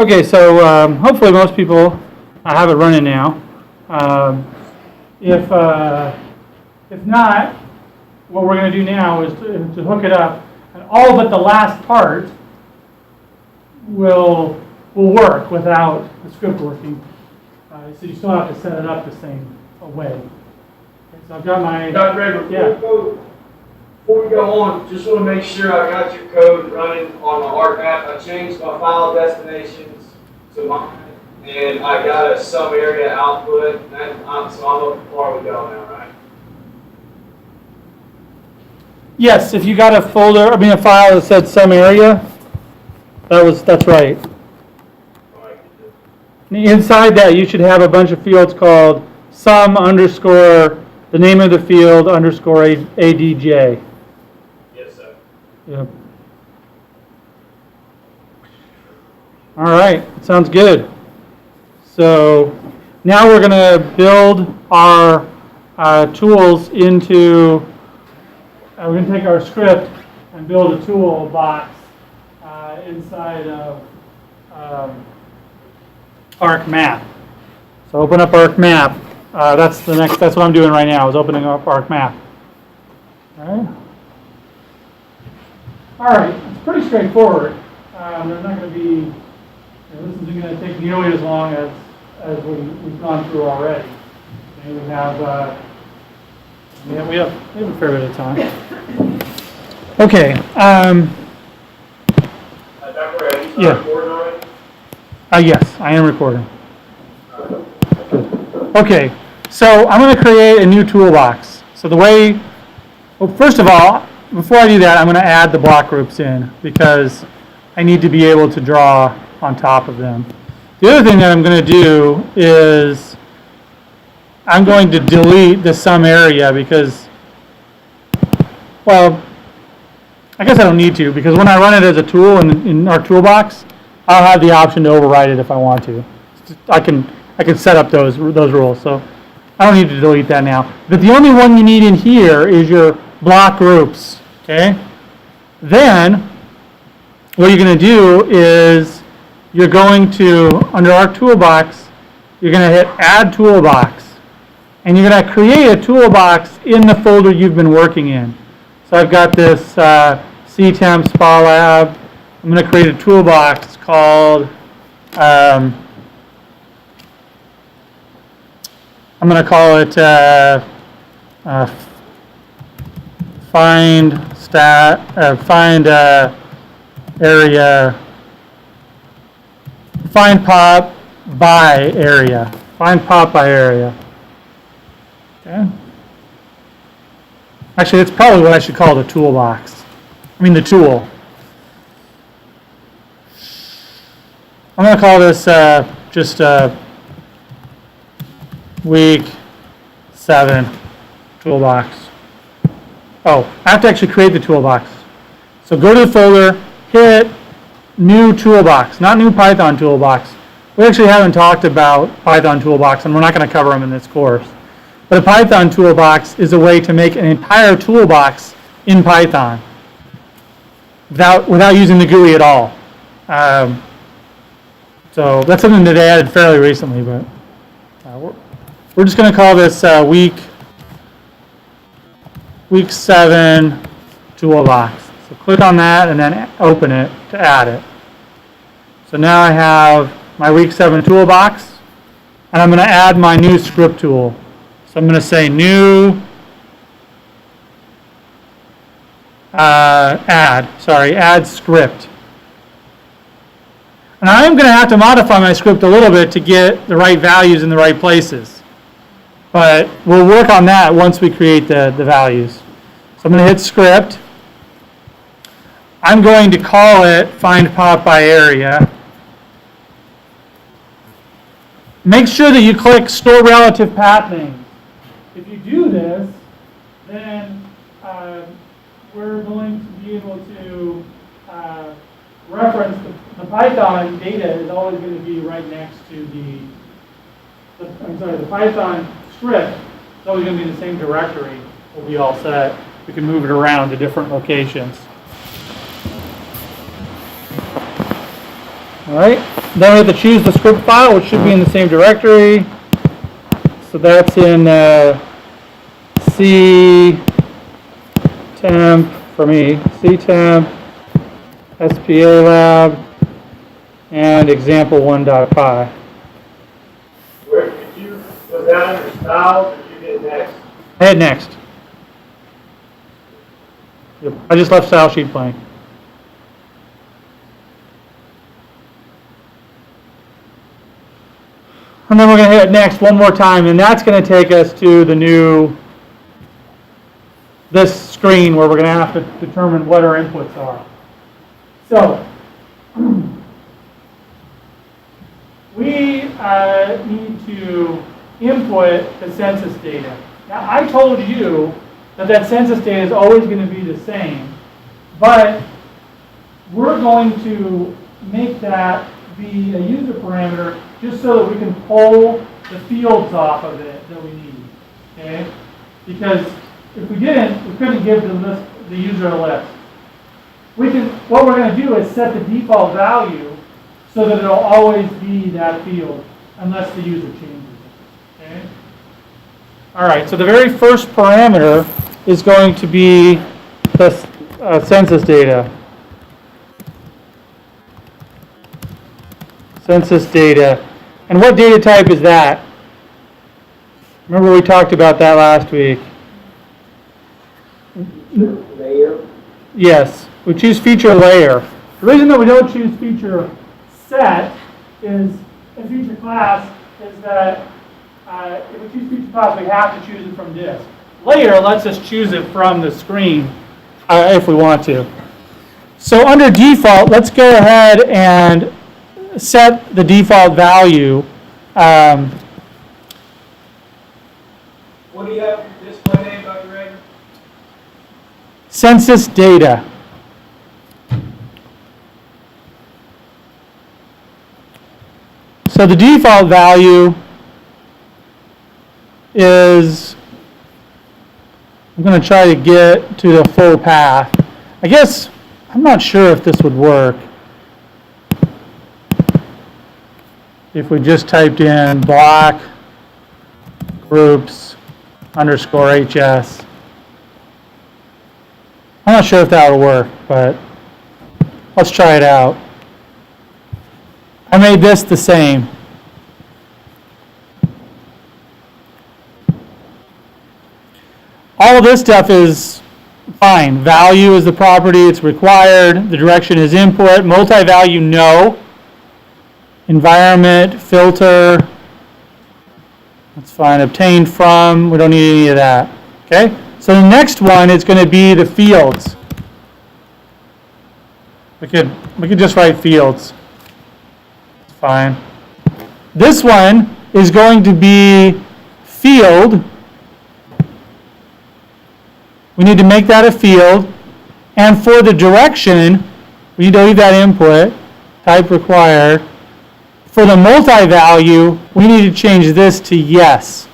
Okay, so hopefully most people have it running now. If not, what we're going to do now is to hook it up, and all but the last part will work without the script working. So you still have to set it up the same way. Okay, so I've got my... Dr. Raver, yeah. Before we go on, just want to make sure I got your code running on my ArcMap. I changed my file destinations to mine, and I got a sum area output. So I'm up far we go now, right? Yes, if you got a file that said some area, that's right. Inside that, you should have a bunch of fields called sum underscore the name of the field underscore ADJ. Yes, sir. Yep. All right, sounds good. So now we're going to build our tools into, we're going to take our script and build a toolbox inside of ArcMap. So open up ArcMap. That's what I'm doing right now, is opening up ArcMap. All right, it's pretty straightforward. There's not going to be, this isn't going to take nearly as long as we've gone through already. And we have a fair bit of time. Okay. Dr. Ray, you Yeah. recording already? Yes, I am recording. Good. Okay, so I'm going to create a new toolbox. So first of all, before I do that, I'm going to add the block groups in because I need to be able to draw on top of them. The other thing that I'm going to do is I'm going to delete the sum area because, well, I guess I don't need to, because when I run it as a tool in our toolbox, I'll have the option to override it if I want to. I can set up those rules, so I don't need to delete that now. But the only one you need in here is your block groups, okay? Then, what you're going to do is you're going to, under our toolbox, you're going to hit Add Toolbox. And you're going to create a toolbox in the folder you've been working in. So I've got this CTEM Spa Lab. I'm going to create a toolbox called, I'm going to call it find area, find pop by area. Find pop by area. Okay. Actually, that's probably what I should call the toolbox. I mean the tool. I'm going to call this just week 7 toolbox. Oh, I have to actually create the toolbox. So go to the folder, hit new toolbox, not new Python toolbox. We actually haven't talked about Python toolbox, and we're not going to cover them in this course. But a Python toolbox is a way to make an entire toolbox in Python without using the GUI at all. So that's something that they added fairly recently, but we're just going to call this week 7 toolbox. So click on that and then open it to add it. So now I have my week 7 toolbox, and I'm going to add my new script tool. So I'm going to say new add script. And I am going to have to modify my script a little bit to get the right values in the right places. But we'll work on that once we create the values. So I'm going to hit script. I'm going to call it find pop by area. Make sure that you click store relative path names. If you do this, then we're going to be able to reference the Python data is always going to be right next to the Python script is always going to be in the same directory. We'll be all set. We can move it around to different locations. All right. Then we have to choose the script file, which should be in the same directory. So that's in C temp for me, C temp, SPA lab, and example1.py. Where did you, was that under styles or did you hit next? I hit next. Yep, I just left style sheet blank. And then we're going to hit next one more time, and that's going to take us to the new, this screen where we're going to have to determine what our inputs are. So, we need to input the census data. Now, I told you that census data is always going to be the same, but we're going to make that be a user parameter just so that we can pull the fields off of it that we need, okay? Because if we didn't, we couldn't give the user a list. What we're going to do is set the default value so that it'll always be that field unless the user changes it, okay? All right, so the very first parameter is going to be the census data. Census data. And what data type is that? Remember we talked about that last week. Layer. Yes, we choose feature layer. The reason that we don't choose feature set is, in feature class, is that if we choose feature class, we have to choose it from disk. Layer lets us choose it from the screen if we want to. So under default, let's go ahead and set the default value. What do you have for display name, Dr. Rager? Census data. So the default value is, I'm going to try to get to the full path. I guess, I'm not sure if this would work. If we just typed in block groups underscore HS. I'm not sure if that would work, but let's try it out. I made this the same. All of this stuff is fine. Value is the property, it's required. The direction is input. Multi-value, no. Environment, filter, that's fine. Obtained from, we don't need any of that. Okay? So the next one is going to be the fields. We could just write fields. It's fine. This one is going to be field. We need to make that a field. And for the direction, we need to leave that input, type required. For the multi-value, we need to change this to yes.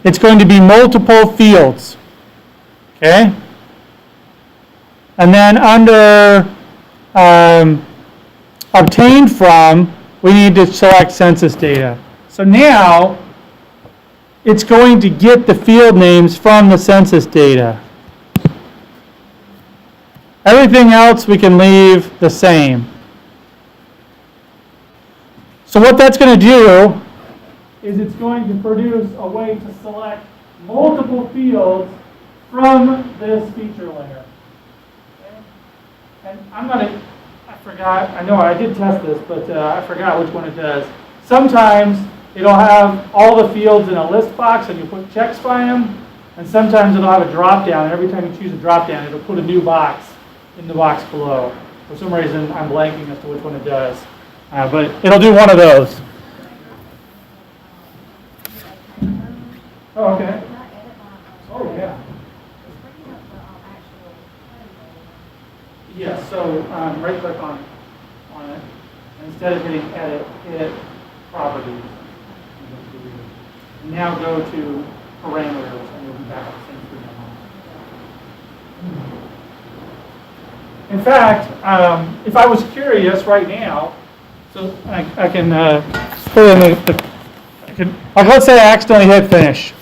It's going to be multiple fields. Okay? And then under obtained from, we need to select census data. So now, it's going to get the field names from the census data. Everything else we can leave the same. So what that's going to do is it's going to produce a way to select multiple fields from this feature layer. Okay? And I forgot, I know I did test this, but I forgot which one it does. Sometimes it'll have all the fields in a list box and you put checks by them, and sometimes it'll have a drop down, and every time you choose a drop down, it'll put a new box in the box below. For some reason, I'm blanking as to which one it does. But it'll do one of those. Oh, okay. Oh, yeah. Yes, so right click on it. And instead of hitting edit, hit properties. And now go to parameters and you'll be back at the same screen. In fact, if I was curious right now, So I can put in like let's say I accidentally hit finish,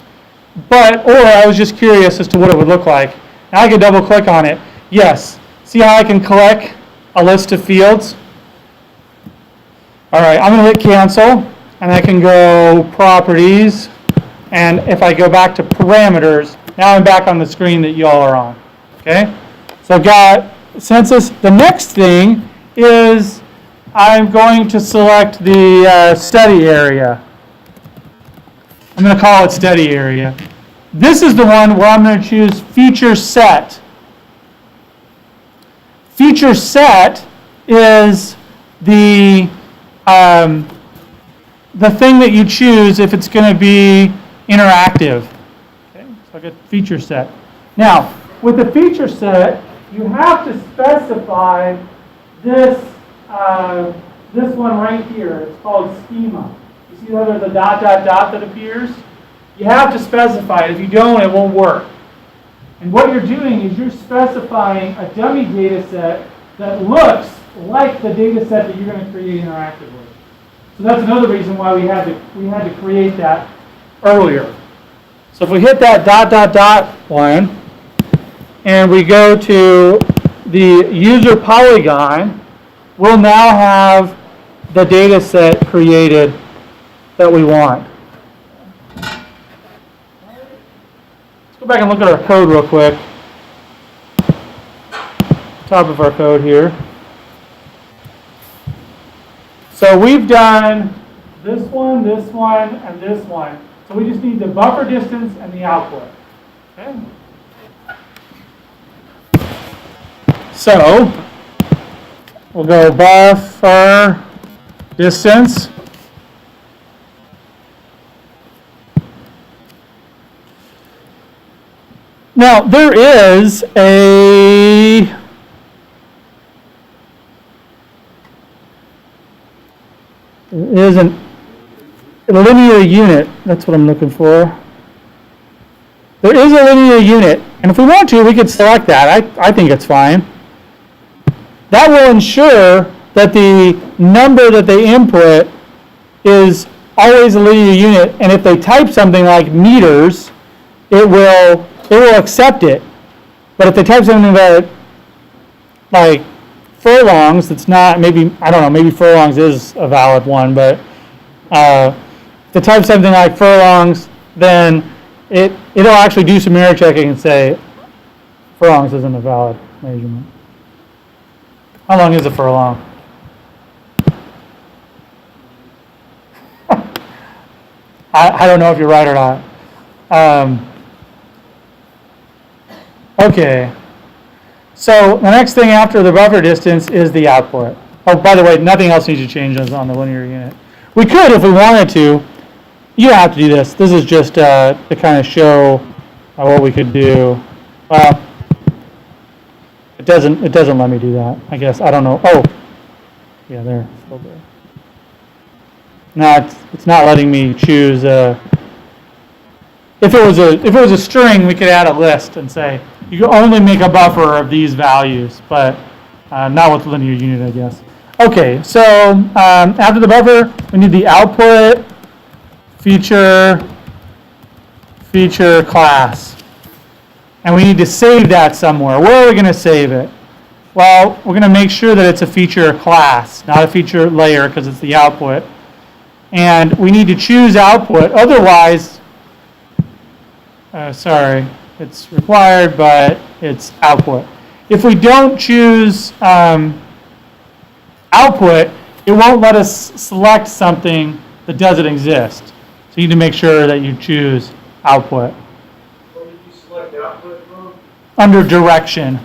or I was just curious as to what it would look like. Now I can double click on it. Yes, see how I can collect a list of fields? All right, I'm gonna hit cancel, and I can go properties, and if I go back to parameters, now I'm back on the screen that you all are on, okay? So I've got census. The next thing is I'm going to select the study area. I'm going to call it study area. This is the one where I'm going to choose feature set. Feature set is the thing that you choose if it's going to be interactive. Okay, so I get feature set. Now, with the feature set, you have to specify this this one right here. It's called schema. You see how there's a dot, dot, dot that appears? You have to specify it. If you don't, it won't work. And what you're doing is you're specifying a dummy data set that looks like the data set that you're going to create interactively. So that's another reason why we had to create that earlier. So if we hit that dot, dot, dot one, and we go to the user polygon, we'll now have the data set created that we want. Let's go back and look at our code real quick. Top of our code here. So we've done this one, and this one. So we just need the buffer distance and the output. Okay. So we'll go buffer distance. Now there is a linear unit. That's what I'm looking for. There is a linear unit, and if we want to, we could select that. I think it's fine. That will ensure that the number that they input is always a linear unit, and if they type something like meters, it will accept it. But if they type something that like furlongs, it's not, maybe, I don't know, maybe furlongs is a valid one, but if they type something like furlongs, then it'll actually do some error checking and say furlongs isn't a valid measurement. How long is a furlong? I don't know if you're right or not. Okay. So the next thing after the buffer distance is the output. Oh, by the way, nothing else needs to change on the linear unit. We could if we wanted to. You don't have to do this. This is just to kind of show what we could do. Well, it doesn't let me do that. I guess I don't know. Oh, yeah, there. Still there. No, it's not letting me choose. If it was a string, we could add a list and say you can only make a buffer of these values, but not with linear unit, I guess. Okay, so after the buffer, we need the output feature class, and we need to save that somewhere. Where are we going to save it? Well, we're going to make sure that it's a feature class, not a feature layer, because it's the output. And we need to choose output. Otherwise, sorry, it's required, but it's output. If we don't choose output, it won't let us select something that doesn't exist. So you need to make sure that you choose output. Where did you select output from? Under direction.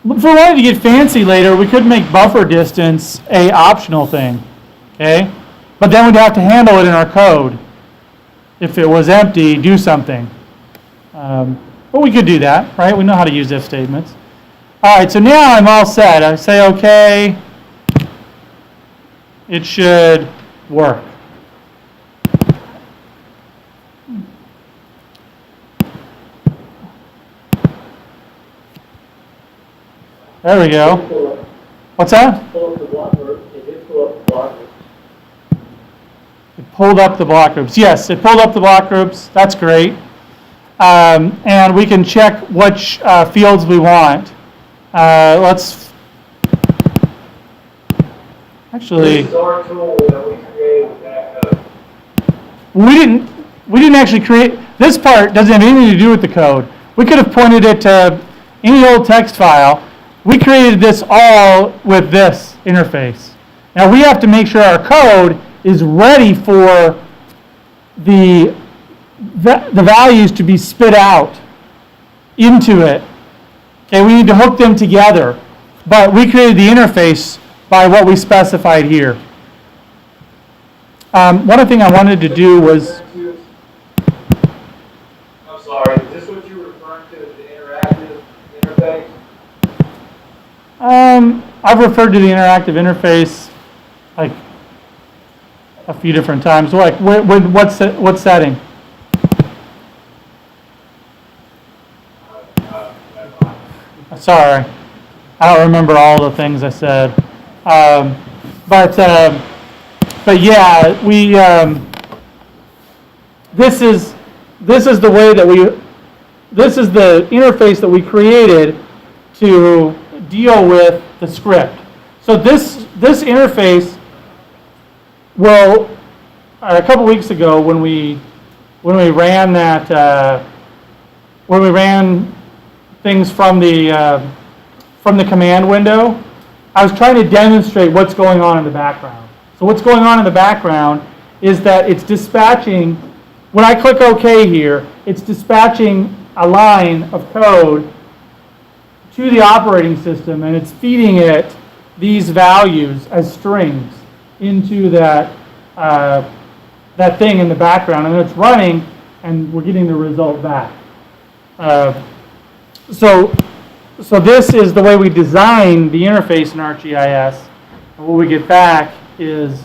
If we wanted to get fancy later, we could make buffer distance a optional thing, okay? But then we'd have to handle it in our code. If it was empty, do something. But we could do that, right? We know how to use if statements. All right, so now I'm all set. I say okay. It should work. There we go. Pull up, What's that? pull up the block group. It did pull up the block group. It pulled up the block groups. Yes, it pulled up the block groups. That's great. And we can check which fields we want. Let's actually. This is our tool that we created with that code. We didn't actually create, this part doesn't have anything to do with the code. We could have pointed it to any old text file. We created this all with this interface. Now we have to make sure our code is ready for the values to be spit out into it. Okay, we need to hook them together. But we created the interface by what we specified here. One other thing I wanted to do was, I'm sorry, is this what you're referring to as the interactive interface? I've referred to the interactive interface like a few different times. Like, what setting? Sorry, I don't remember all the things I said. But yeah, we this is the way that this is the interface that we created to deal with the script. So this interface will, a couple weeks ago when we ran that when we ran things from the command window, I was trying to demonstrate what's going on in the background. So what's going on in the background is that it's dispatching, when I click OK here, it's dispatching a line of code to the operating system, and it's feeding it these values as strings into that thing in the background, and it's running, and we're getting the result back. So this is the way we design the interface in ArcGIS, and what we get back is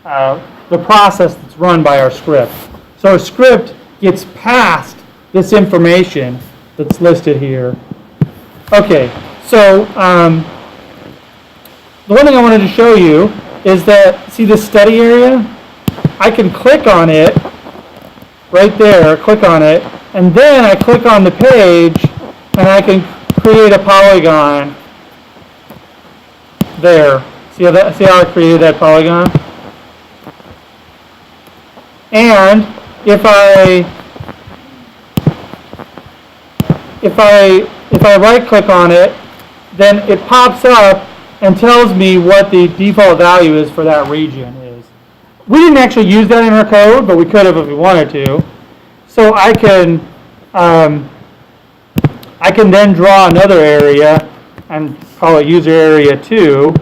the process that's run by our script. So our script gets past this information that's listed here. Okay, so the one thing I wanted to show you is that, see this study area? I can click on it right there, click on it, and then I click on the page and I can create a polygon there. See how I created that polygon? And if I right click on it, then it pops up and tells me what the default value is for that region is. We didn't actually use that in our code, but we could have if we wanted to. So I can then draw another area and call it user area 2,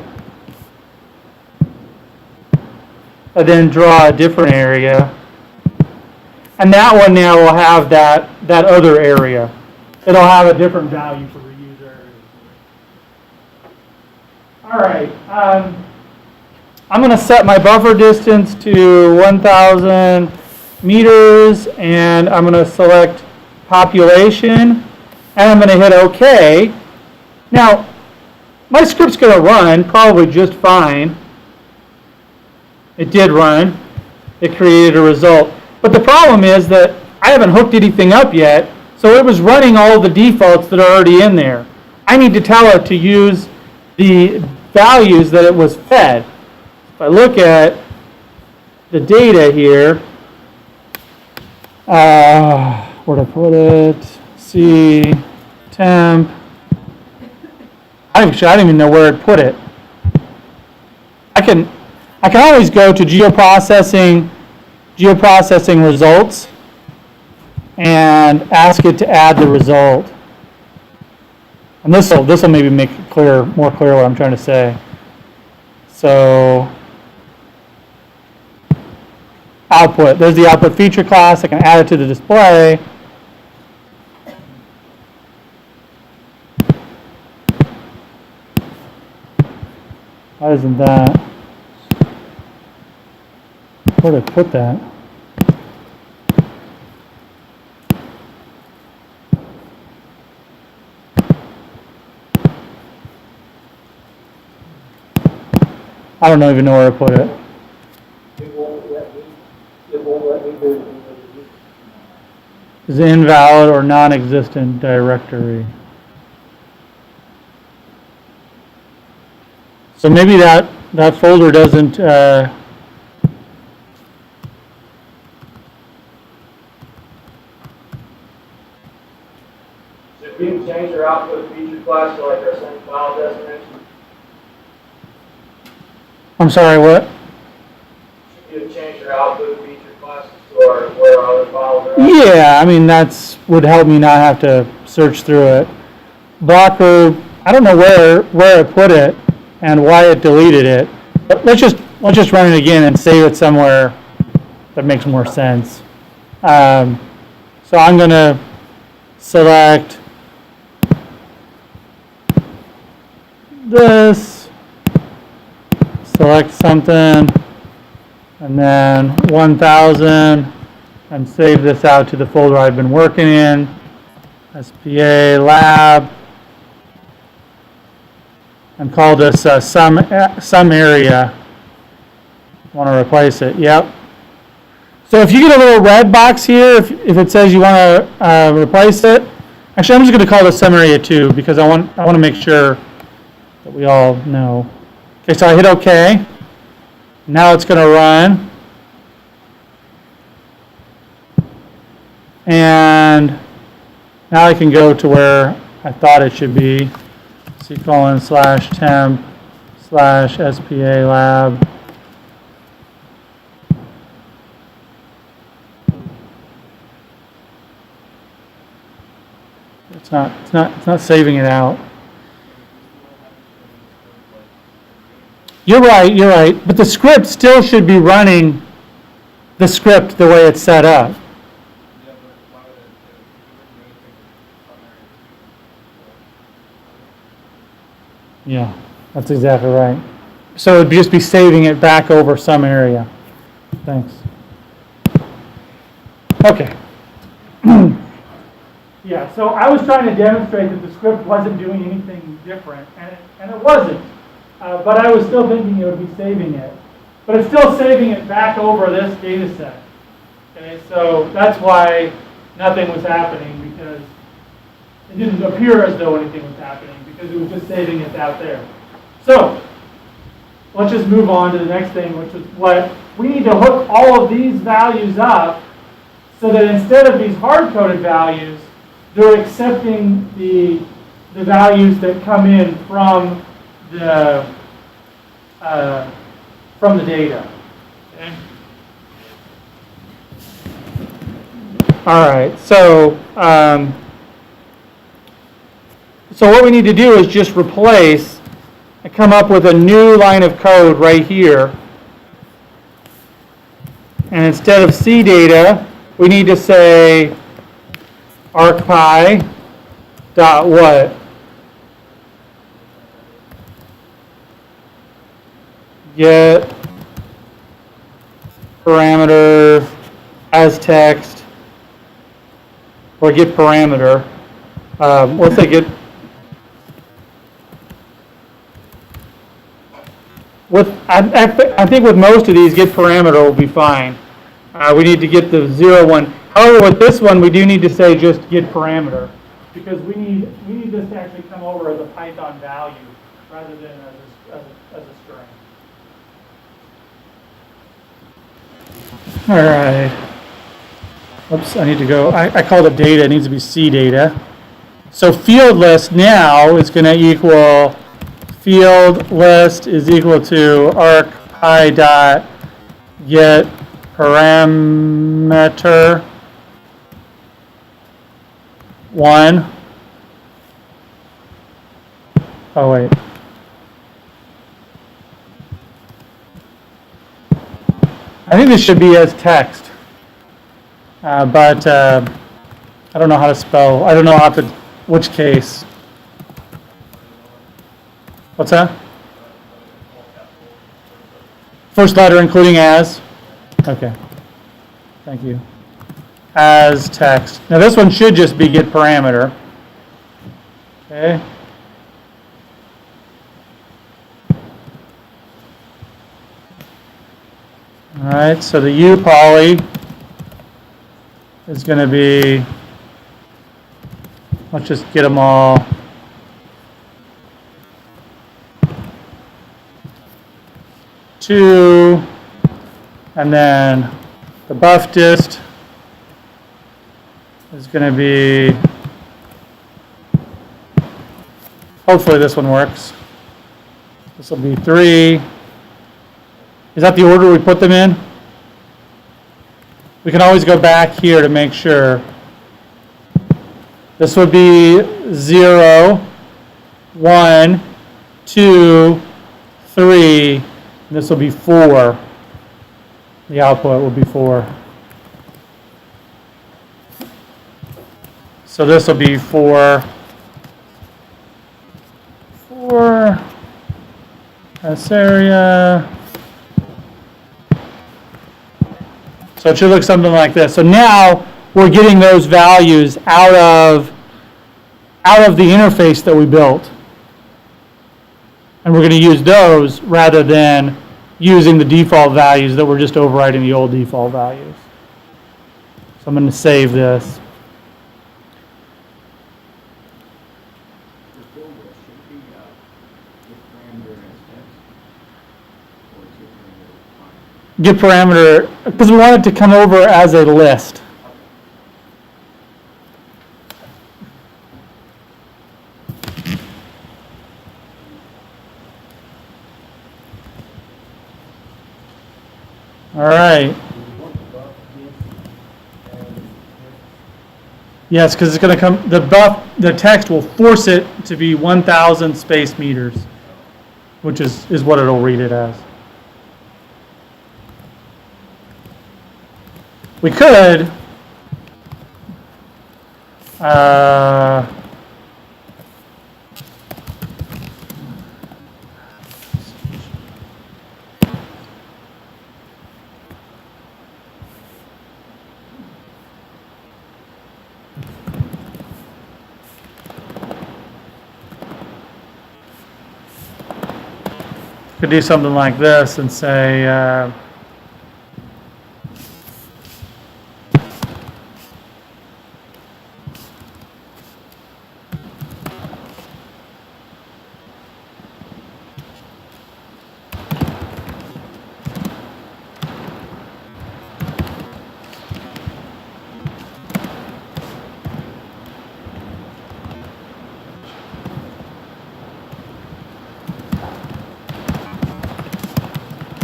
and then draw a different area. And that one now will have that other area. It'll have a different value for the user area. All right. I'm going to set my buffer distance to 1,000 meters, and I'm going to select population, and I'm going to hit OK. Now, my script's going to run probably just fine. It did run. It created a result. But the problem is that I haven't hooked anything up yet, so it was running all the defaults that are already in there. I need to tell it to use the values that it was fed. If I look at the data here, where to put it? C, temp. I don't even know where it put it. I can always go to geoprocessing results and ask it to add the result. And this will maybe make it more clear what I'm trying to say. So output, there's the output feature class. I can add it to the display. Why isn't that? Where did I put that? I don't even know where to put it. It won't let me do it. Is invalid or non-existent directory. So maybe that folder doesn't, Should we change our output feature class to like our same file destination? I'm sorry, what? Should we change our output feature classes to where our other files are at? Yeah, I mean, would help me not have to search through it. Blocker, I don't know where it put it and why it deleted it. But let's just run it again and save it somewhere that makes more sense. So I'm gonna select this, select something, and then 1000, and save this out to the folder I've been working in, SPA lab, and call this some area. Want to replace it? Yep. So if you get a little red box here, if it says you want to replace it, actually I'm just going to call this some area 2 because I want to make sure that we all know. Okay, so I hit OK. Now it's going to run. And now I can go to where I thought it should be. C:/temp/SPA lab. It's not saving it out. You're right. But the script still should be running the script the way it's set up. Yeah, that's exactly right. So it'd just be saving it back over some area. Thanks. Okay. Yeah, so I was trying to demonstrate that the script wasn't doing anything different, and it wasn't. But I was still thinking it would be saving it. But it's still saving it back over this data set. Okay, so that's why nothing was happening, because it didn't appear as though anything was happening, because it was just saving it out there. So let's just move on to the next thing, which is what we need to hook all of these values up so that instead of these hard-coded values, they're accepting the values that come in from the data. Okay. All right. So what we need to do is just replace and come up with a new line of code right here. And instead of CData, we need to say arcpy dot what? Get parameter as text, or get parameter. Let's say get I think with most of these, get parameter will be fine. We need to get the 0, 1. However, with this one, we do need to say just get parameter, because we need this to actually come over as a Python value rather than as a string. All right. Oops, I need to go. I called it data. It needs to be CData. So field list now is going to equal field list is equal to arcpy dot get parameter 1. Oh wait. I think this should be as text, but I don't know how to spell. I don't know which case. What's that? First letter including as? Okay. Thank you. As text. Now this one should just be get parameter. Okay. All right, so the U poly is going to be, let's just get them all. Two, and then the buff dist is going to be, hopefully this one works. This will be 3. Is that the order we put them in? We can always go back here to make sure. This would be 0, 1, 2, 3, and this will be 4. The output will be 4. So this will be 4. This area. So it should look something like this. So now we're getting those values out of the interface that we built. And we're going to use those rather than using the default values that we're just overriding the old default values. So I'm going to save this. Get parameter, because we want it to come over as a list. All right. Yes, because it's going to come, the text will force it to be 1,000 space meters, which is what it'll read it as. We could do something like this and say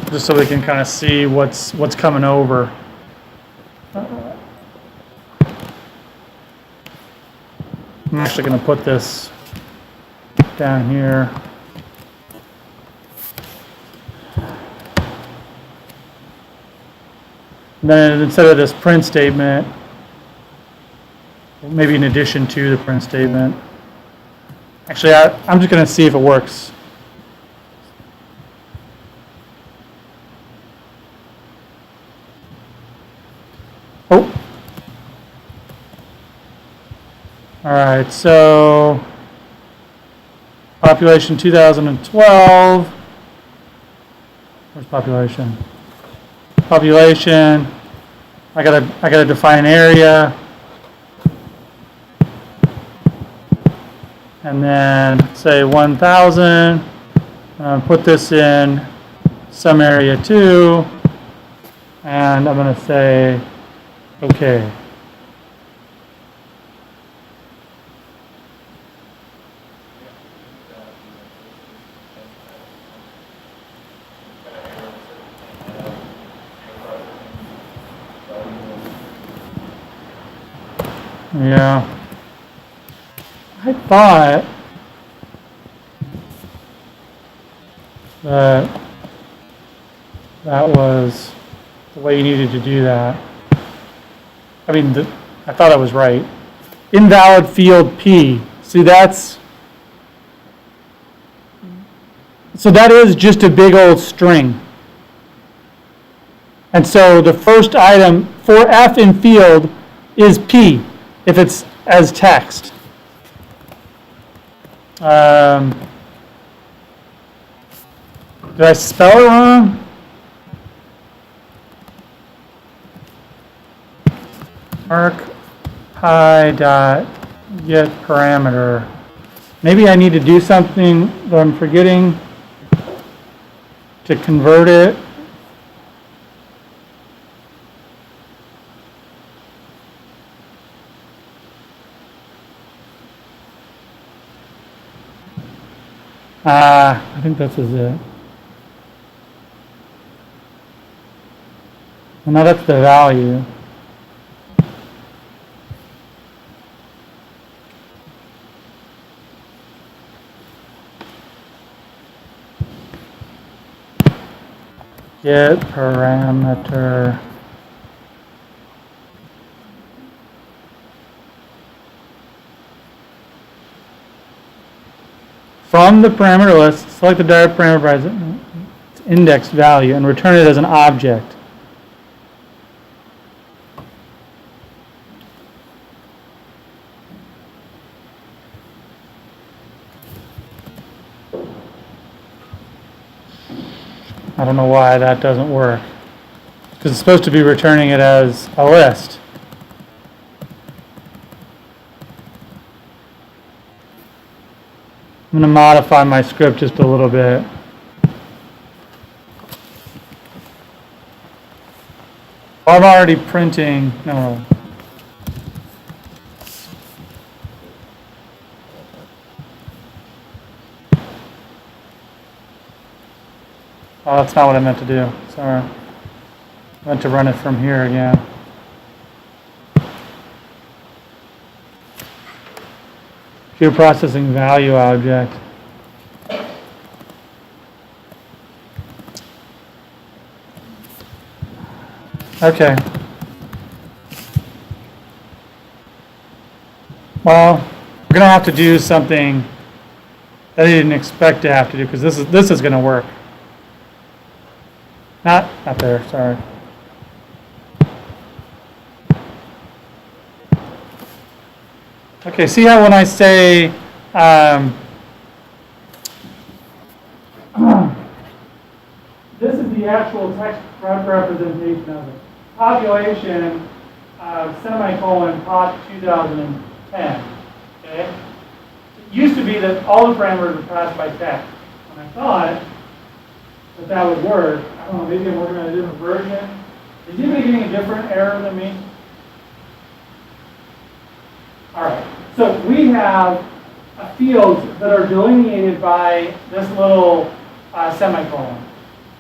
just so we can kind of see what's coming over. I'm actually going to put this down here. And then instead of this print statement, maybe in addition to the print statement, actually I'm just going to see if it works. Oh. All right, so population 2012. Where's population? Population. I gotta define area. And then say 1,000. Put this in some area 2. And I'm gonna say okay. Yeah. I thought that was the way you needed to do that. I mean, I thought I was right. Invalid field P. See, so that is just a big old string. And so the first item for F in field is P, if it's as text. Did I spell it wrong? arcpy dot get parameter. Maybe I need to do something that I'm forgetting to convert it. I think this is it. Well, now that's the value. Get parameter. From the parameter list, select the desired parameter by its index value and return it as an object. I don't know why that doesn't work. Because it's supposed to be returning it as a list. I'm going to modify my script just a little bit. I'm already printing, no. Oh, that's not what I meant to do, sorry. I meant to run it from here again. Geoprocessing value object. Okay. Well, we're going to have to do something that I didn't expect to have to do because this is going to work. Not there, sorry. Okay, see how when I say this is the actual text representation of it. Population, semicolon, pop 2010. Okay? It used to be that all the parameters were passed by text. And I thought that would work. I don't know, maybe I'm working on a different version. Is anybody getting a different error than me? All right, so we have fields that are delineated by this little semicolon.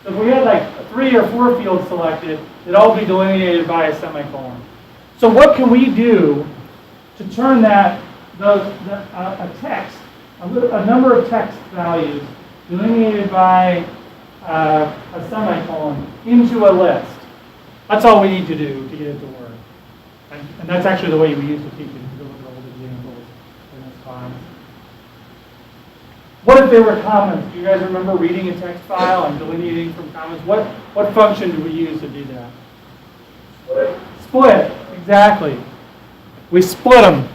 So if we had like 3 or 4 fields selected, they'd all be delineated by a semicolon. So what can we do to turn that, a text, a number of text values delineated by a semicolon into a list? That's all we need to do to get it to work. And that's actually the way we used to teach it. What if they were comments? Do you guys remember reading a text file and delineating from comments? What function do we use to do that? Split, exactly. We split them.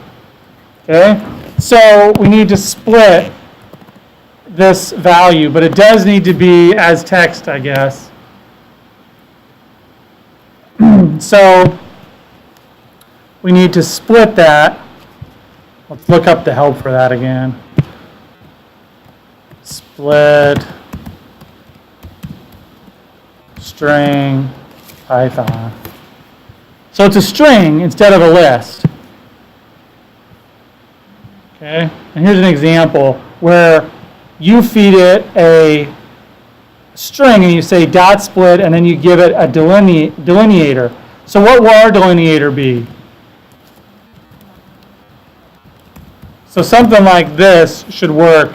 Okay? So we need to split this value, but it does need to be as text, I guess. So we need to split that. Let's look up the help for that again. Split string Python. So it's a string instead of a list. Okay, and here's an example where you feed it a string and you say dot split and then you give it a delineator. So what will our delineator be? So something like this should work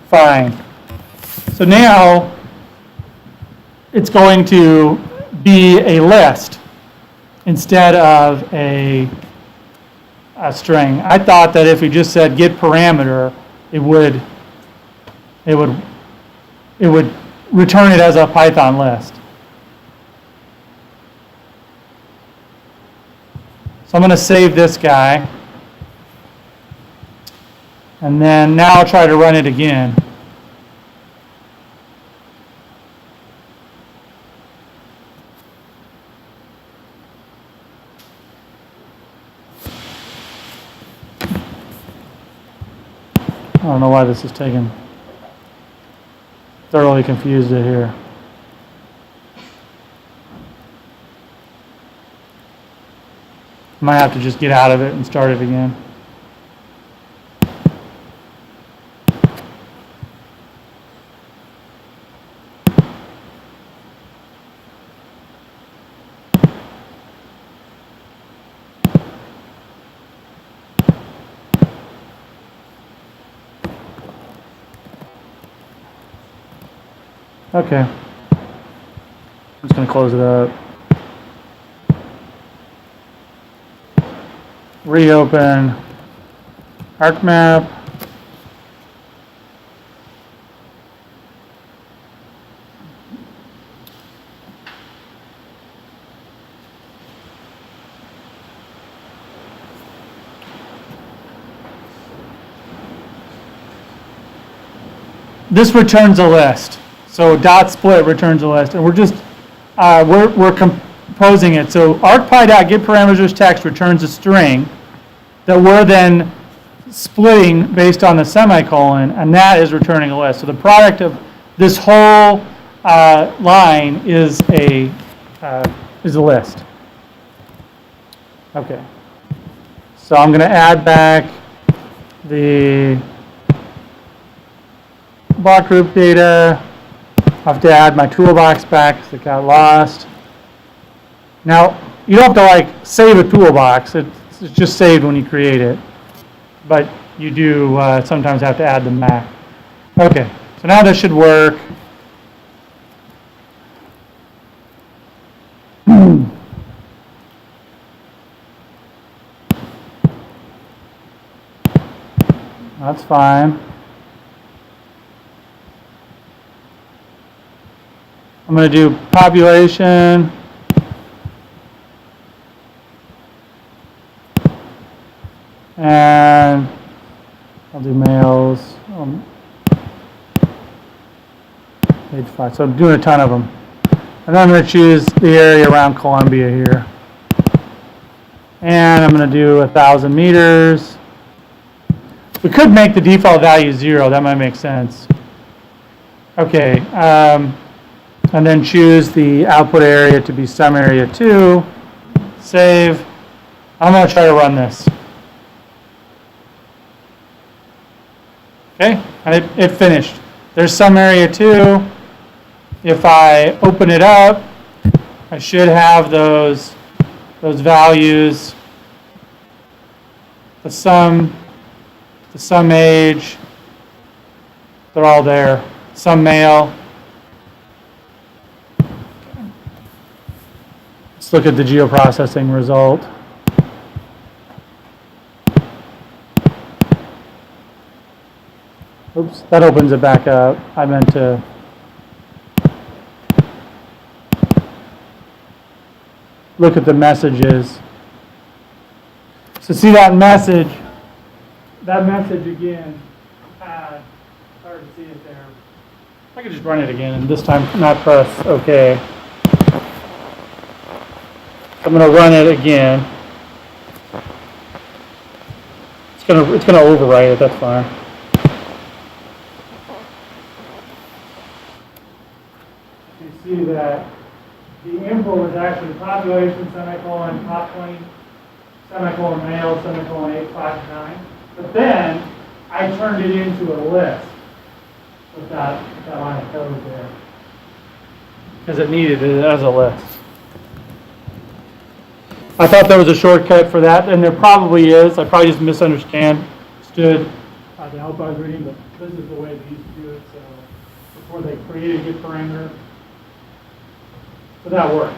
fine. So now it's going to be a list instead of a string. I thought that if we just said get parameter, it would return it as a Python list. So I'm going to save this guy. And then now I'll try to run it again. I don't know why this is taking, thoroughly confused it here. Might have to just get out of it and start it again. Okay. I'm just going to close it up. Reopen ArcMap. This returns a list. So dot split returns a list, and we're just we're composing it. So arcpy.getParameters text returns a string that we're then splitting based on the semicolon, and that is returning a list. So the product of this whole line is a list. Okay. So I'm going to add back the block group data. I have to add my toolbox back because it got lost. Now, you don't have to like save a toolbox. It's just saved when you create it. But you do sometimes have to add them back. Okay, so now this should work. That's fine. I'm going to do population. And I'll do males. Page 5. So I'm doing a ton of them. And then I'm going to choose the area around Columbia here. And I'm going to do 1,000 meters. We could make the default value 0. That might make sense. Okay. And then choose the output area to be some area 2. Save. I'm going to try to run this. Okay, and it finished. There's some area 2. If I open it up, I should have those values. The sum age, they're all there. Some male. Let's look at the geoprocessing result. Oops, that opens it back up. I meant to. Look at the messages. So see that message again. Hard to see it there. I could just run it again and this time not press OK. I'm going to run it again. It's going to overwrite it. That's fine. You see that the input was actually population semicolon top 20 semicolon male semicolon 859. But then I turned it into a list with that line of code there because it needed it as a list. I thought there was a shortcut for that, and there probably is. I probably just misunderstood the help I was reading, but this is the way they used to do it. So before they created a GetParameter, so that works.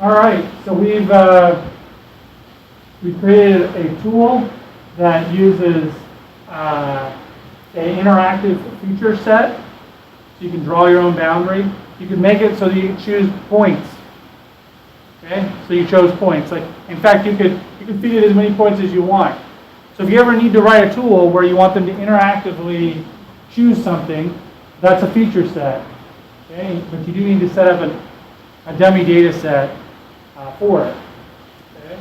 All right, so we've created a tool that uses an interactive feature set. So you can draw your own boundary. You can make it so that you can choose points. Okay, so you chose points. Like, in fact, you could feed it as many points as you want. So if you ever need to write a tool where you want them to interactively choose something, that's a feature set. Okay, but you do need to set up a dummy data set for it. Okay,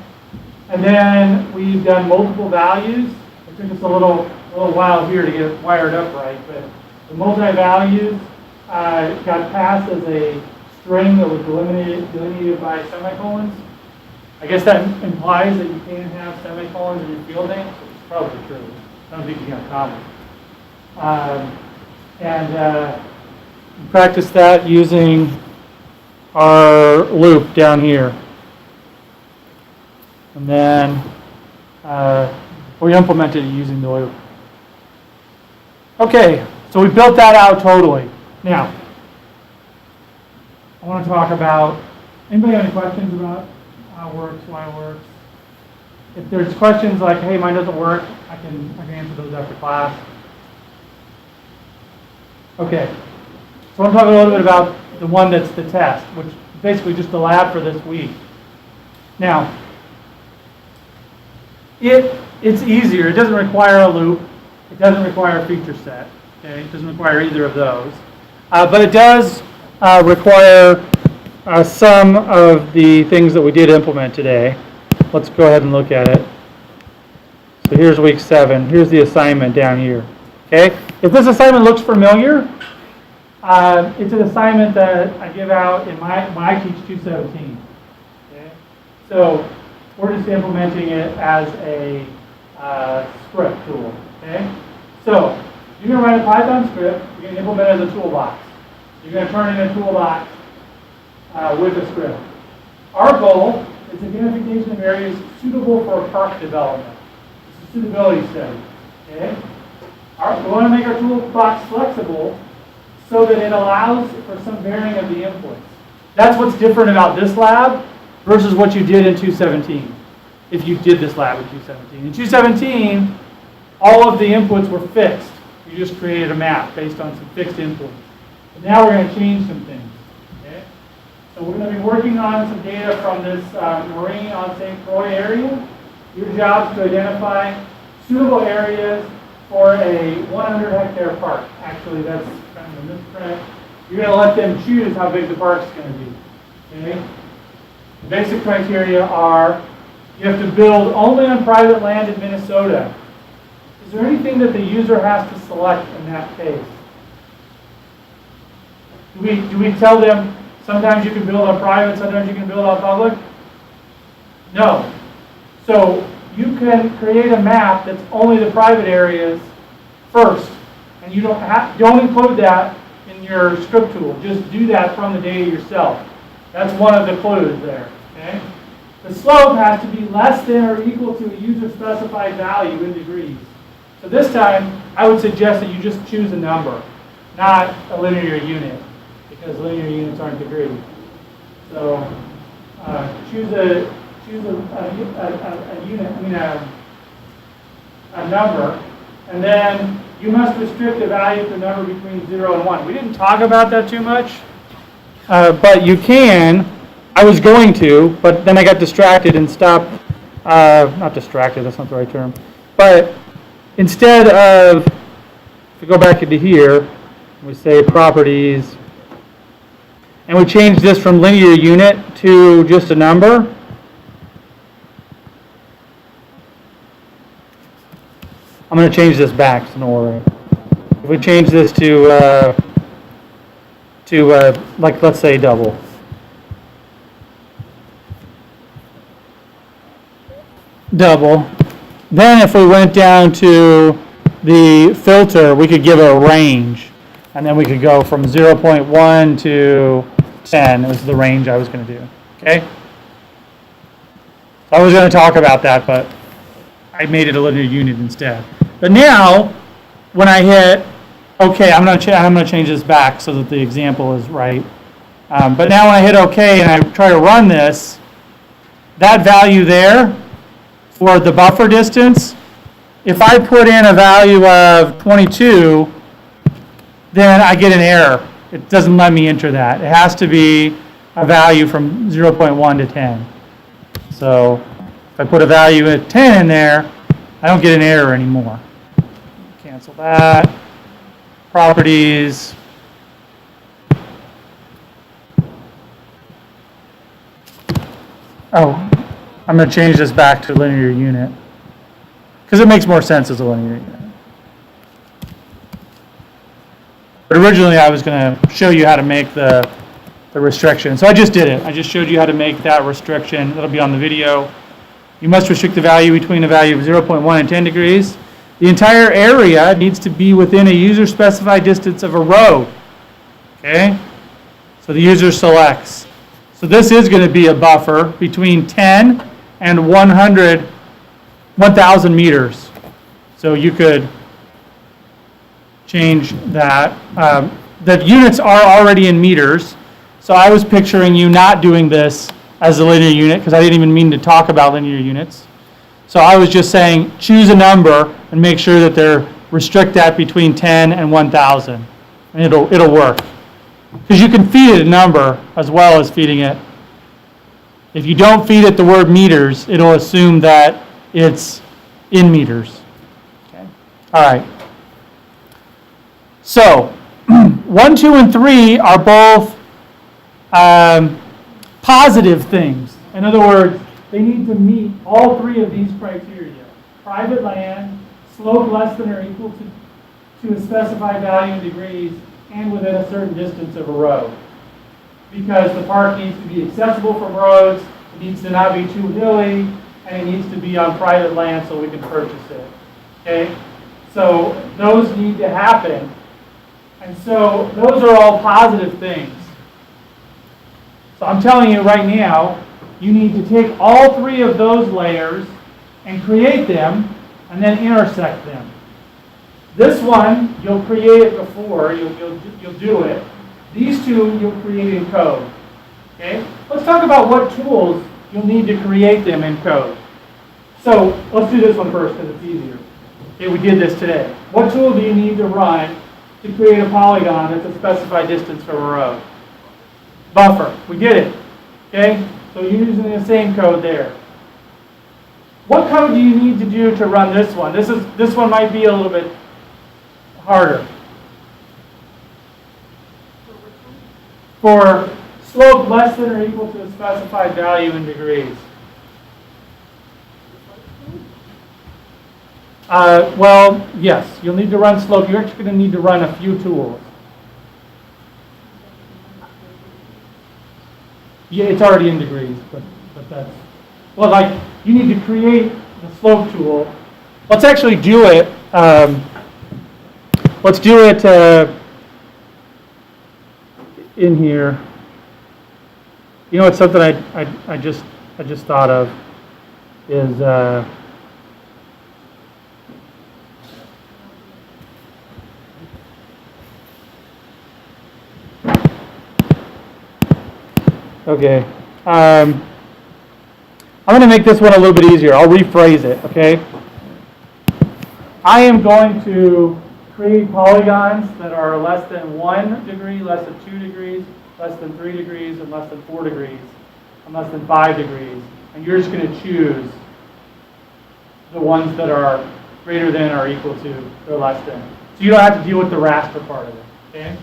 And then we've done multiple values. It took us a little while here to get it wired up right, but the multi-values got passed as a string that was delineated by semicolons. I guess that implies that you can have semicolons in your field names, which is probably true. I don't think you got comments. Practice that using our loop down here. And then we implemented it using the loop. Okay, so we built that out totally. Now, I want to talk about, anybody have any questions about how it works, why it works? If there's questions like, hey, mine doesn't work, I can answer those after class. Okay, so I want to talk a little bit about the one that's the test, which is basically just the lab for this week. Now, it's easier. It doesn't require a loop. It doesn't require a feature set. Okay, it doesn't require either of those. But it does require some of the things that we did implement today. Let's go ahead and look at it. So here's week 7. Here's the assignment down here. Okay, if this assignment looks familiar, it's an assignment that I give out in when I teach 217. Okay, so we're just implementing it as a script tool. Okay, so you're going to write a Python script. You're going to implement it as a toolbox. You're going to turn in a toolbox with a script. Our goal is identification of areas suitable for park development. It's a suitability study. Okay, we want to make our toolbox flexible so that it allows for some varying of the inputs. That's what's different about this lab versus what you did in 217. If you did this lab in 217. In 217, all of the inputs were fixed. You just created a map based on some fixed inputs. But now we're going to change some things. Okay? So we're going to be working on some data from this Marine on St. Croix area. Your job is to identify suitable areas for a 100-hectare park. Actually, that's kind of a misprint. You're going to let them choose how big the park's going to be. Okay? The basic criteria are you have to build only on private land in Minnesota. Is there anything that the user has to select in that case? Do we tell them sometimes you can build on private, sometimes you can build on public? No. So you can create a map that's only the private areas first, and you don't include that in your script tool. Just do that from the data yourself. That's one of the clues there. Okay? The slope has to be less than or equal to a user-specified value in degrees. So this time, I would suggest that you just choose a number, not a linear unit, because linear units aren't degrees. So choose a unit, a number, and then you must restrict the value to a number between 0 and 1. We didn't talk about that too much, but you can. I was going to, but then I got distracted and stopped. Not distracted, that's not the right term. But instead of, if we go back into here, we say properties, and we change this from linear unit to just a number. I'm going to change this back, so don't worry. If we change this to like, let's say double. Then if we went down to the filter, we could give it a range. And then we could go from 0.1 to 10 is the range I was going to do. Okay? I was going to talk about that, but I made it a linear unit instead. But now, when I hit OK, I'm going to change this back so that the example is right. But now when I hit OK and I try to run this, that value there for the buffer distance, if I put in a value of 22, then I get an error. It doesn't let me enter that. It has to be a value from 0.1 to 10. So if I put a value at 10 in there, I don't get an error anymore. Cancel that. Properties. Oh, I'm going to change this back to linear unit because it makes more sense as a linear unit. But originally I was going to show you how to make the restriction. So I just did it. I just showed you how to make that restriction. That'll be on the video. You must restrict the value between a value of 0.1 and 10 degrees. The entire area needs to be within a user-specified distance of a road. Okay? So the user selects. So this is going to be a buffer between 10 and 1,000 meters. So you could change that. The units are already in meters. So I was picturing you not doing this as a linear unit because I didn't even mean to talk about linear units. So I was just saying choose a number and make sure that they're restrict that between 10 and 1,000. And it'll work. Because you can feed it a number as well as feeding it. If you don't feed it the word meters, it'll assume that it's in meters. Okay. All right. So 1, 2, and 3 are both positive things. In other words, they need to meet all 3 of these criteria. Private land, slope less than or equal to a specified value in degrees, and within a certain distance of a road. Because the park needs to be accessible from roads, it needs to not be too hilly, and it needs to be on private land so we can purchase it. Okay? So those need to happen. And so those are all positive things. So I'm telling you right now, you need to take all 3 of those layers and create them and then intersect them. This one, you'll create it before, you'll do it. These 2, you'll create in code. Okay? Let's talk about what tools you'll need to create them in code. So let's do this one first because it's easier. Okay, we did this today. What tool do you need to run to create a polygon that's a specified distance from a road? Buffer. We did it. Okay? So you're using the same code there. What code do you need to do to run this one? This one might be a little bit harder. For slope less than or equal to a specified value in degrees. Well, yes, you'll need to run slope. You're actually going to need to run a few tools. Yeah, it's already in degrees, but that's, well, like, you need to create the slope tool. Let's actually do it. Let's do it in here. You know, it's something I just thought of is okay. I'm going to make this one a little bit easier. I'll rephrase it, okay? I am going to create polygons that are less than 1 degree, less than 2 degrees, less than 3 degrees, and less than 4 degrees, and less than 5 degrees. And you're just going to choose the ones that are greater than or equal to or less than. So you don't have to deal with the raster part of it, okay?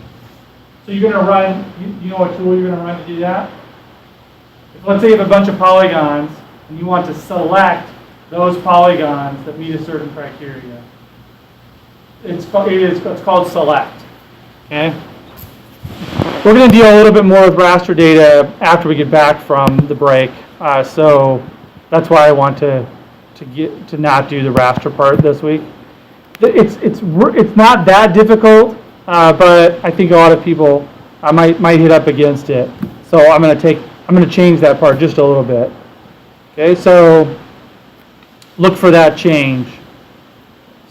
So you're going to run, you know what tool you're going to run to do that? If, let's say you have a bunch of polygons, and you want to select those polygons that meet a certain criteria. It's called select. Okay? We're going to deal a little bit more with raster data after we get back from the break. So that's why I want to not do the raster part this week. It's not that difficult, but I think a lot of people might hit up against it. So I'm going to change that part just a little bit. Okay, so look for that change.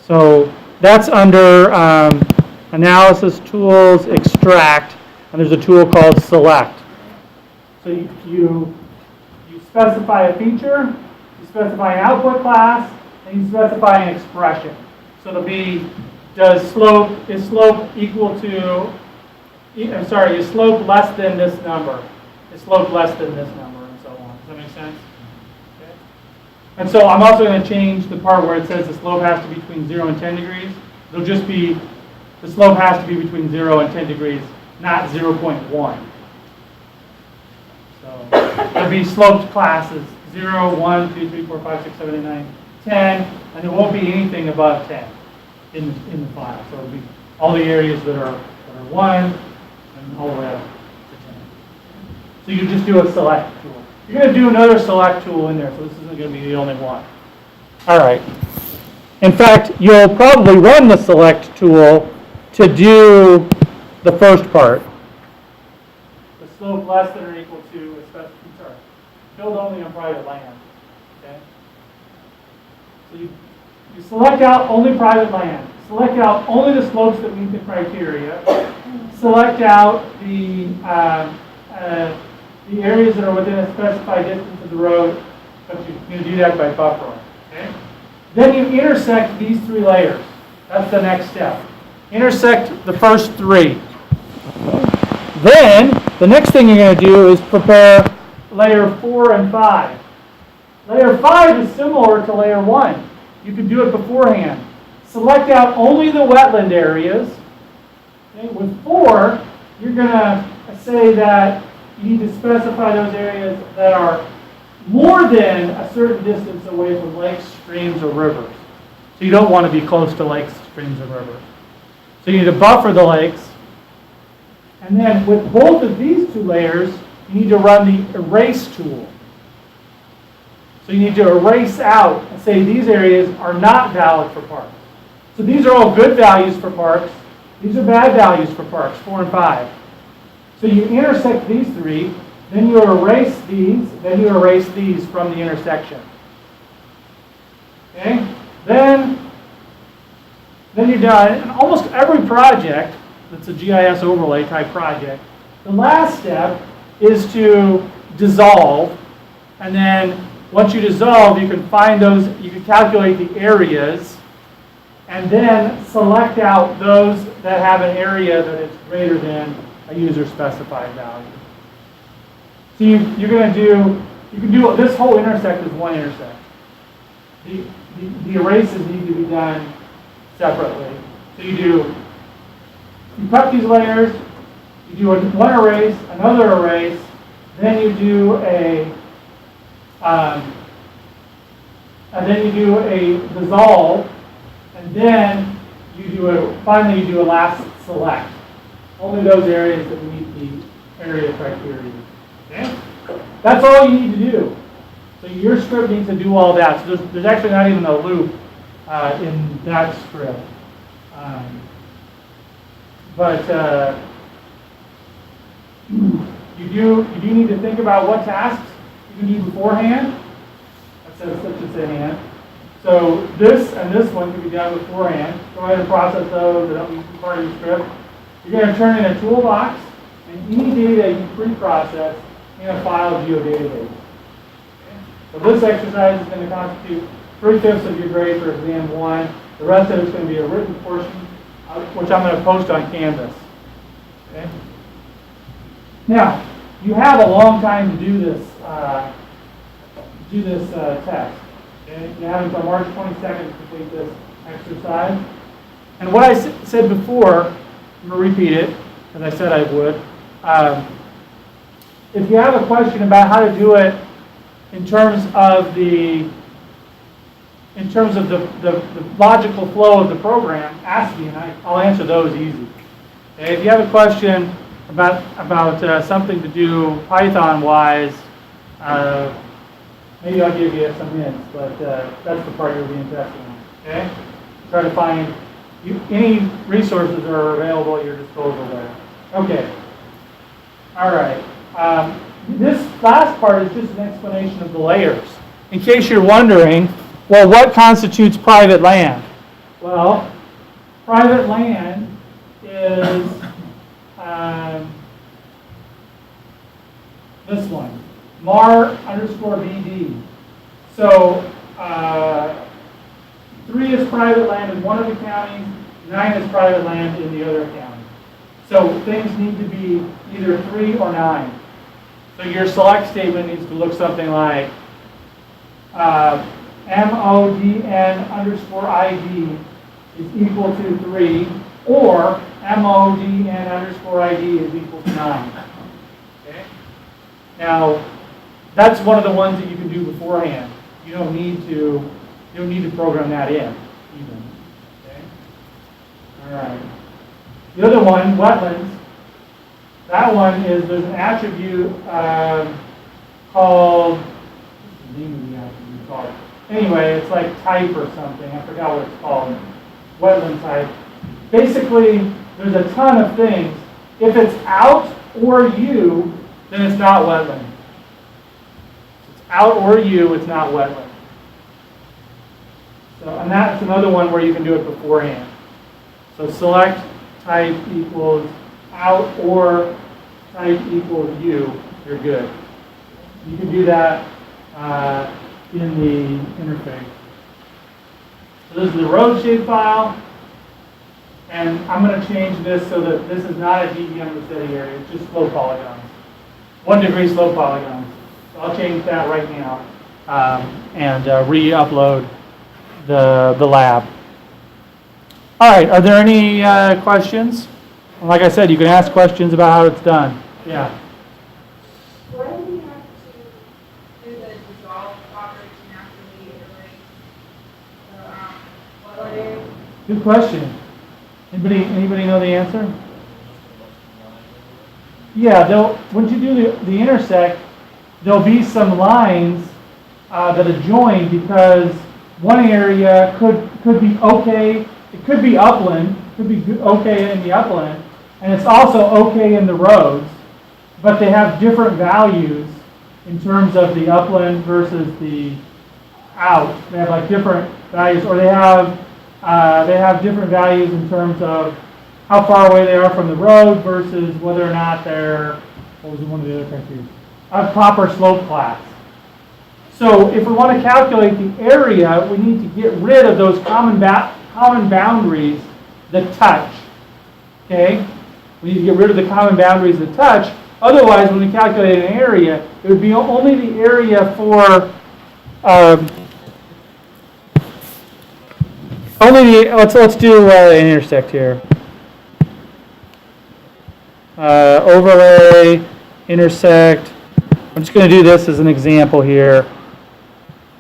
So that's under Analysis Tools, Extract, and there's a tool called Select. So you specify a feature, you specify an output class, and you specify an expression. So it'll be, is slope equal to, is slope less than this number? Is slope less than this number, and so on. Does that make sense? Okay. And so I'm also going to change the part where it says the slope has to be between 0 and 10 degrees. It'll just be, the slope has to be between 0 and 10 degrees, not 0.1. So it'll be sloped class is 0, 1, 2, 3, 4, 5, 6, 7, 8, 9, 10, and there won't be anything above 10 in the file. So it'll be all the areas that are 1 and all the way up to 10. So you just do a select tool. You're going to do another select tool in there, so this isn't going to be the only one. All right. In fact, you'll probably run the select tool to do the first part. The slope less than or equal to a specified, sorry, build only on private land. Okay? So you select out only private land. Select out only the slopes that meet the criteria. Select out the areas that are within a specified distance of the road, but you can do that by buffering. Okay? Then you intersect these 3 layers. That's the next step. Intersect the first 3. Then, the next thing you're going to do is prepare layer 4 and 5. Layer 5 is similar to layer 1. You can do it beforehand. Select out only the wetland areas. Okay? With 4, you're going to say that you need to specify those areas that are more than a certain distance away from lakes, streams, or rivers. So you don't want to be close to lakes, streams, and rivers. So you need to buffer the lakes. And then with both of these 2 layers, you need to run the erase tool. So you need to erase out and say these areas are not valid for parks. So these are all good values for parks. These are bad values for parks, 4 and 5. So you intersect these 3, then you erase these, then you erase these from the intersection. Okay? Then you're done. And almost every project that's a GIS overlay type project, the last step is to dissolve. And then once you dissolve, you can find those, you can calculate the areas, and then select out those that have an area that is greater than a user specified value. So you're going to do, you can do, this whole intersect is one intersect. The erases need to be done separately. So you cut these layers, you do one erase, another erase, then you do a dissolve, and then finally you do a last select. Only those areas that meet the area criteria. Okay? That's all you need to do. So your script needs to do all that. So there's actually not even a loop in that script. But you do need to think about what tasks you can do beforehand. That says in hand. So this and this one can be done beforehand. Go ahead and process those. That'll be part of your script. You're going to turn in a toolbox, and any data you pre-process in a file geodatabase. Okay? So this exercise is going to constitute 3/5 of your grade for exam 1. The rest of it's going to be a written portion, which I'm going to post on Canvas. Okay? Now, you have a long time to do this test. Okay? You have until March 22nd to complete this exercise. And what I said before, I'm going to repeat it, as I said I would. If you have a question about how to do it in terms of the logical flow of the program, ask me, and I'll answer those easy. Okay? If you have a question about something to do Python-wise, maybe I'll give you some hints, but that's the part you'll be interested in. Okay? Try to find any resources that are available at your disposal there. Okay. All right. This last part is just an explanation of the layers. In case you're wondering, well, what constitutes private land? Well, private land is this one, mar_BD. So 3 is private land in one of the counties, 9 is private land in the other county. So things need to be either 3 or 9. So your select statement needs to look something like MODN_ID is equal to 3, or MODN_ID is equal to 9. Okay? Now, that's one of the ones that you can do beforehand. You don't need to program that in even. Okay? All right. The other one, wetlands. That one is there's an attribute called, what's the name of the attribute called? Anyway, it's like type or something. I forgot what it's called. Wetland type. Basically, there's a ton of things. If it's out or you, then it's not wetland. If it's out or you, it's not wetland. So, and that's another one where you can do it beforehand. So select type equals out or type equals you, you're good. You can do that in the interface. So this is the road shape file, and I'm going to change this so that this is not a DBM Rossetti area, it's just slope polygons. 1 degree slope polygons. So I'll change that right now and re-upload the lab. All right, are there any questions? Like I said, you can ask questions about how it's done. Yeah. Why do we have to do the dissolve operation after we iterate the wetland area? Good question. Anybody know the answer? Yeah, once you do the intersect, there'll be some lines that adjoin because one area could be okay. It could be upland, could be okay in the upland, and it's also okay in the roads, but they have different values in terms of the upland versus the out. They have like different values, or they have different values in terms of how far away they are from the road versus whether or not they're, what was one of the other criteria? A proper slope class. So if we want to calculate the area, we need to get rid of those common boundaries that touch. Okay? We need to get rid of the common boundaries that touch. Otherwise, when we calculate an area, it would be only the area for let's do an intersect here. Overlay, intersect. I'm just going to do this as an example here,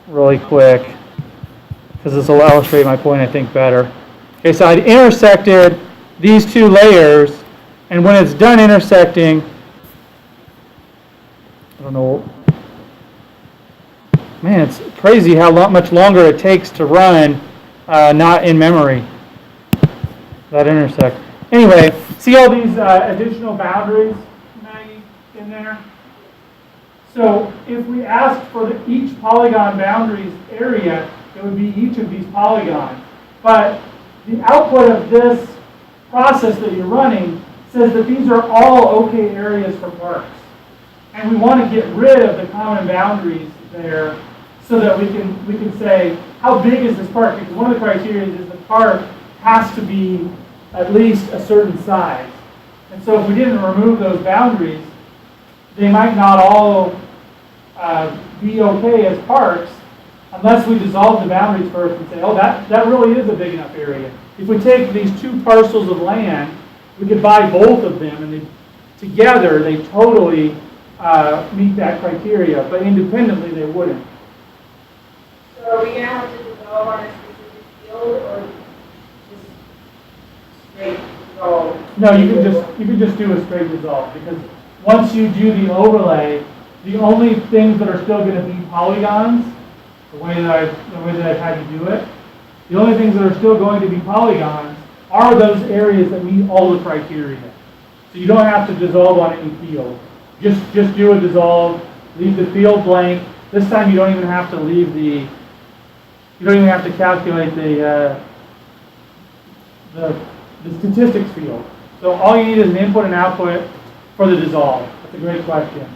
really quick, because this will illustrate my point, I think, better. Okay, so I intersected these two layers, and when it's done intersecting, I don't know, man, it's crazy how much longer it takes to run not in memory, that intersect. Anyway, see all these additional boundaries, Maggie, in there? So if we asked for each polygon boundaries area, it would be each of these polygons. But the output of this process that you're running says that these are all okay areas for parks. And we want to get rid of the common boundaries there so that we can say, how big is this park? Because one of the criteria is the park has to be at least a certain size. And so if we didn't remove those boundaries, they might not all be okay as parks unless we dissolve the boundaries first and say, oh, that really is a big enough area. If we take these two parcels of land, we could buy both of them, and together they totally meet that criteria, but independently they wouldn't. So are we going to have to dissolve on a specific field or just straight dissolve? No, you can just do a straight dissolve, because once you do the overlay, the only things that are still going to be polygons, the way that I've had you do it, the only things that are still going to be polygons are those areas that meet all the criteria. So you don't have to dissolve on any field. Just do a dissolve, leave the field blank. This time you don't even have to calculate the statistics field. So all you need is an input and output for the dissolve. That's a great question.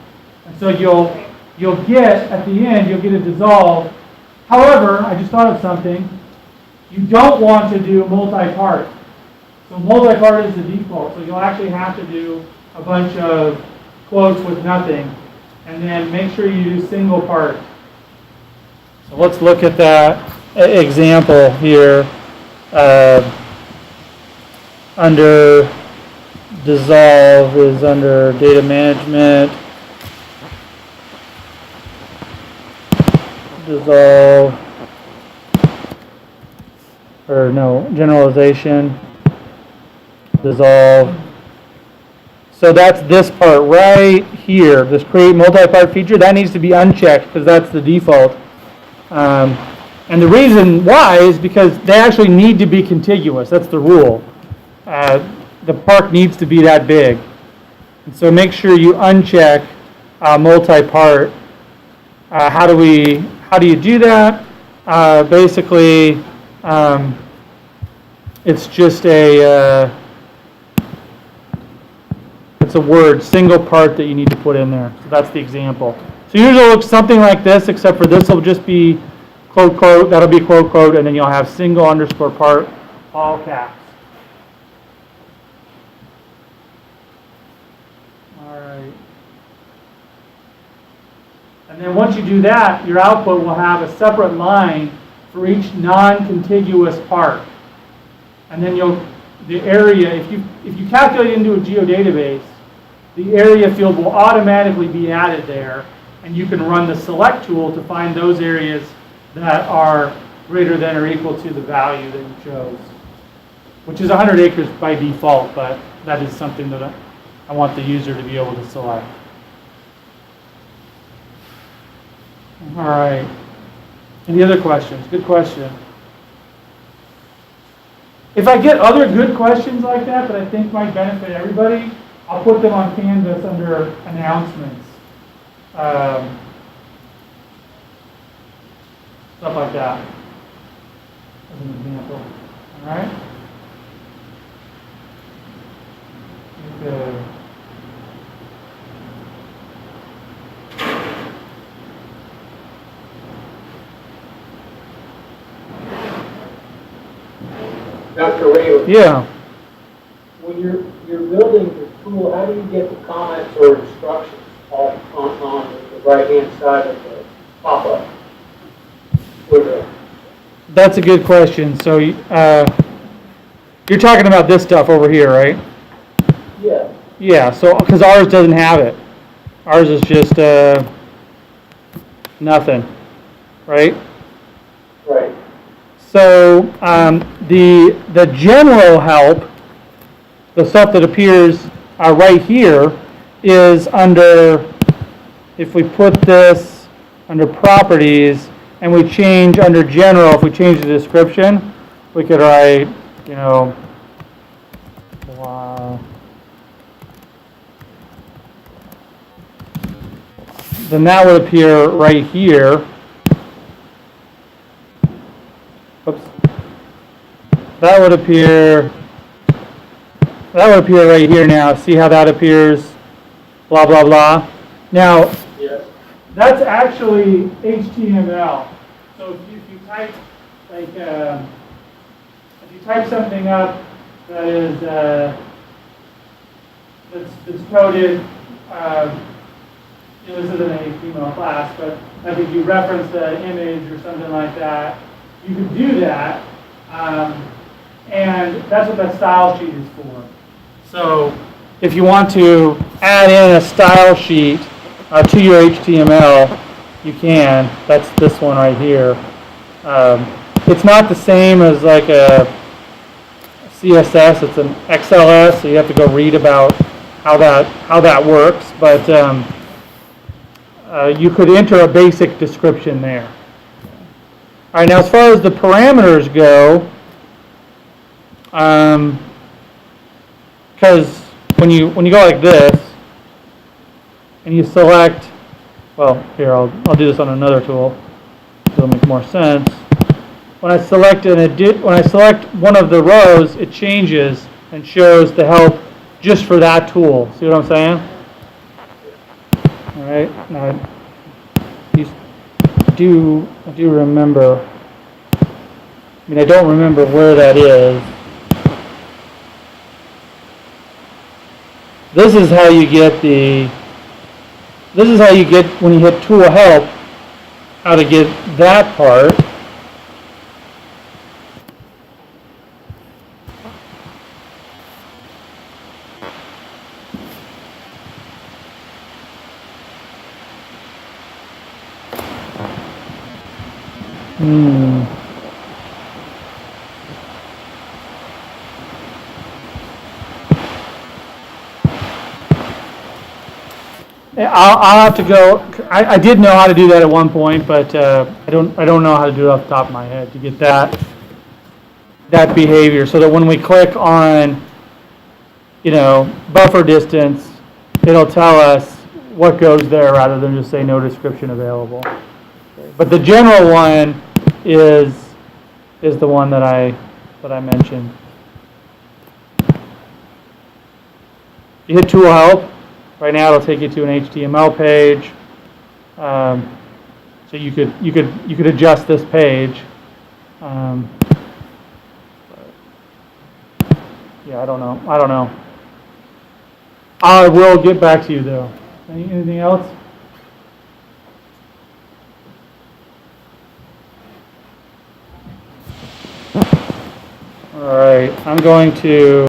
And so you'll get, at the end, you'll get a dissolve. However, I just thought of something. You don't want to do multi-part. So multi-part is the default. So you'll actually have to do a bunch of quotes with nothing. And then make sure you do single part. So let's look at that example here. Under dissolve is under data management. dissolve, or no, generalization, dissolve. So that's this part right here, this create multi-part feature, that needs to be unchecked because that's the default. And the reason why is because they actually need to be contiguous, that's the rule. The park needs to be that big. And so make sure you uncheck multi-part. How do you do that? Basically, it's just it's a word, single part that you need to put in there. So that's the example. So usually it looks something like this, except for this will just be quote, quote, that'll be quote, quote, and then you'll have single underscore part, all caps. All right. And then once you do that, your output will have a separate line for each non-contiguous part. And then the area, if you calculate it into a geodatabase, the area field will automatically be added there, and you can run the select tool to find those areas that are greater than or equal to the value that you chose, which is 100 acres by default, but that is something that I want the user to be able to select. All right. Any other questions? Good question. If I get other good questions like that I think might benefit everybody, I'll put them on Canvas under announcements. Stuff like that, as an example. All right? Okay. Dr. Ray, Yeah. when you're building the tool, how do you get the comments or instructions on the right-hand side of the pop-up? That's a good question. So you're talking about this stuff over here, right? Yeah. Yeah, so because ours doesn't have it. Ours is just nothing, right? Right. So the general help, the stuff that appears right here, is under, if we put this under properties and we change under general, if we change the description, we could write, you know, blah. Then that would appear right here. Oops. That would appear right here now. See how that appears? Blah, blah, blah. Now, Yes. that's actually HTML. So if you type, like, if you type something up that is, that's coded, this isn't a HTML class, but like if you reference the image or something like that, you could do that, and that's what that style sheet is for. So if you want to add in a style sheet to your HTML, you can. That's this one right here. It's not the same as like a CSS. It's an XLS, so you have to go read about how that works. But you could enter a basic description there. All right, now as far as the parameters go, because when you go like this and you select, well, here I'll do this on another tool. It'll make more sense. When I select one of the rows, it changes and shows the help just for that tool. See what I'm saying? All right. Now, I do remember. I mean, I don't remember where that is. This is how you get when you hit tool help, how to get that part. Hmm. Yeah, I'll have to go, I did know how to do that at one point, but, I don't know how to do it off the top of my head to get that behavior, so that when we click on, buffer distance, it'll tell us what goes there rather than just say no description available. But the general one is the one that I mentioned. You hit tool help. Right now, it'll take you to an HTML page. So you could adjust this page. Yeah, I don't know. I will get back to you though. Anything else? All right, I'm going to